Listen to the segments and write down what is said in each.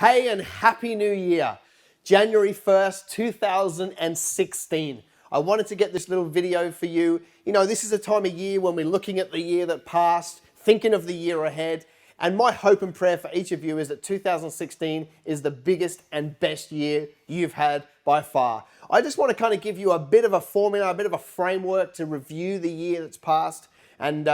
Hey, and Happy New Year. January 1st, 2016. I wanted to get this little video for you. You know, this is a time of year when we're looking at the year that passed, thinking of the year ahead. And my hope and prayer for each of you is that 2016 is the biggest and best year you've had by far. I just want to kind of give you a bit of a formula, a bit of a framework to review the year that's passed, and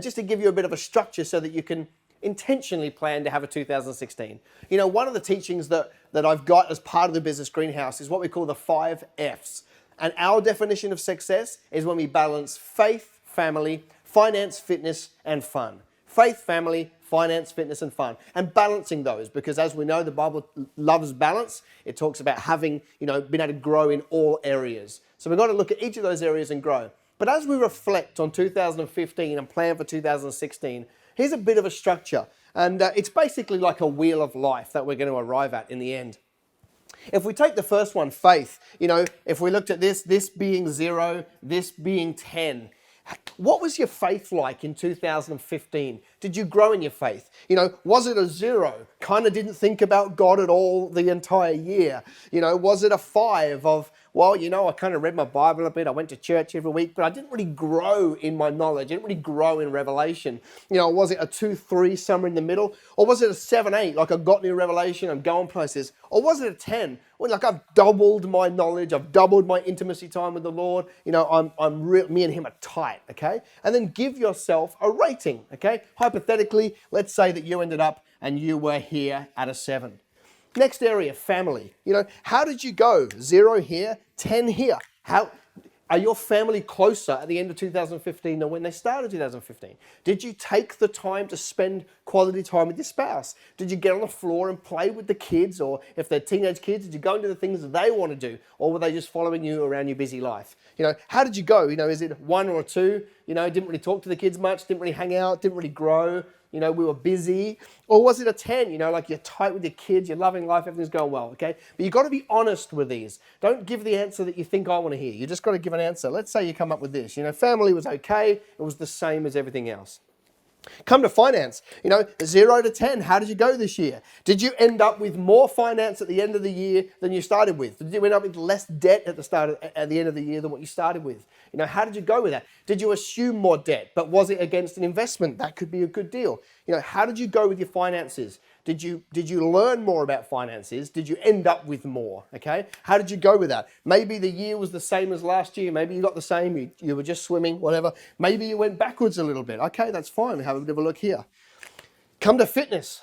just to give you a bit of a structure so that you can intentionally plan to have a 2016. You know, one of the teachings that I've got as part of the Business Greenhouse is what we call the 5 F's. And our definition of success is when we balance faith, family, finance, fitness, and fun. Faith, family, finance, fitness, and fun. And balancing those, because as we know, the Bible loves balance. It talks about having, being able to grow in all areas. So we've got to look at each of those areas and grow. But as we reflect on 2015 and plan for 2016, here's a bit of a structure, and it's basically like a wheel of life that we're going to arrive at in the end. If we take the first one, faith, if we looked at this being 0, this being 10, what was your faith like in 2015? Did you grow in your faith? Was it a 0? Kind of didn't think about God at all the entire year. Was it a 5 of, I kind of read my Bible a bit. I went to church every week, but I didn't really grow in my knowledge. I didn't really grow in revelation. Was it a 2, 3, somewhere in the middle? Or was it a 7, 8, like I got new revelation, I'm going places? Or was it a 10? Well, like I've doubled my knowledge, I've doubled my intimacy time with the Lord. Me and him are tight, okay? And then give yourself a rating, okay? Hypothetically, let's say that you ended up and you were here at a 7. Next area, family. How did you go? 0 here, 10 here. How are your family closer at the end of 2015 than when they started 2015? Did you take the time to spend quality time with your spouse? Did you get on the floor and play with the kids? Or if they're teenage kids, did you go into the things that they want to do? Or were they just following you around your busy life? How did you go? Is it 1 or a 2? Didn't really talk to the kids much, didn't really hang out, didn't really grow. We were busy. Or was it a 10? Like you're tight with your kids, you're loving life, everything's going well, okay? But you've got to be honest with these. Don't give the answer that you think I want to hear. You just got to give an answer. Let's say you come up with this. Family was okay. It was the same as everything else. Come to finance, 0 to 10. How did you go this year? Did you end up with more finance at the end of the year than you started with? Did you end up with less debt at the end of the year than what you started with? How did you go with that? Did you assume more debt, but was it against an investment? That could be a good deal. How did you go with your finances? Did you learn more about finances? Did you end up with more? Okay. How did you go with that? Maybe the year was the same as last year. Maybe you got the same. You were just swimming, whatever. Maybe you went backwards a little bit. Okay, that's fine. We have a bit of a look here. Come to fitness.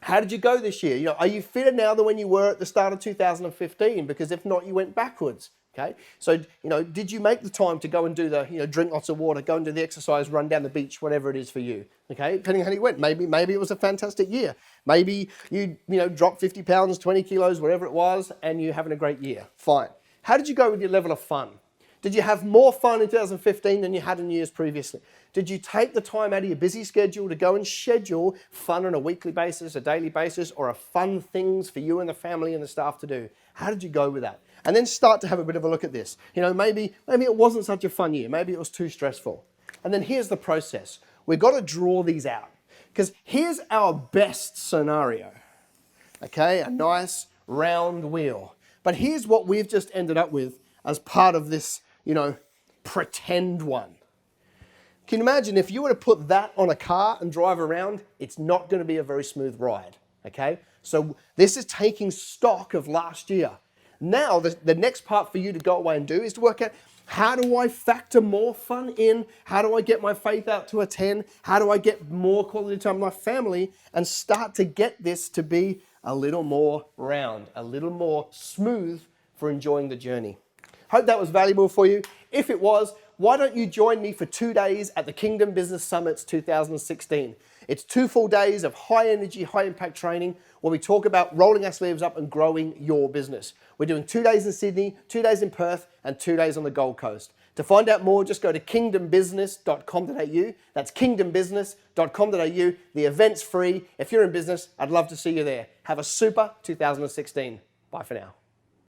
How did you go this year? Are you fitter now than when you were at the start of 2015? Because if not, you went backwards. Okay, so, did you make the time to go and do the, drink lots of water, go and do the exercise, run down the beach, whatever it is for you? Okay, depending on how you went. Maybe it was a fantastic year. Maybe you dropped 50 pounds, 20 kilos, whatever it was, and you're having a great year. Fine. How did you go with your level of fun? Did you have more fun in 2015 than you had in years previously? Did you take the time out of your busy schedule to go and schedule fun on a weekly basis, a daily basis, or a fun things for you and the family and the staff to do? How did you go with that? And then start to have a bit of a look at this. Maybe it wasn't such a fun year. Maybe it was too stressful. And then here's the process. We've got to draw these out. Because here's our best scenario. Okay, a nice round wheel. But here's what we've just ended up with as part of this, pretend one. Can you imagine if you were to put that on a car and drive around, it's not going to be a very smooth ride. Okay, so this is taking stock of last year. Now, the next part for you to go away and do is to work out, how do I factor more fun in? How do I get my faith out to a 10? How do I get more quality time with my family and start to get this to be a little more round, a little more smooth for enjoying the journey? Hope that was valuable for you. If it was, why don't you join me for 2 days at the Kingdom Business Summits 2016? It's 2 full days of high energy, high impact training where we talk about rolling our sleeves up and growing your business. We're doing 2 days in Sydney, 2 days in Perth, and 2 days on the Gold Coast. To find out more, just go to kingdombusiness.com.au. That's kingdombusiness.com.au. The event's free. If you're in business, I'd love to see you there. Have a super 2016. Bye for now.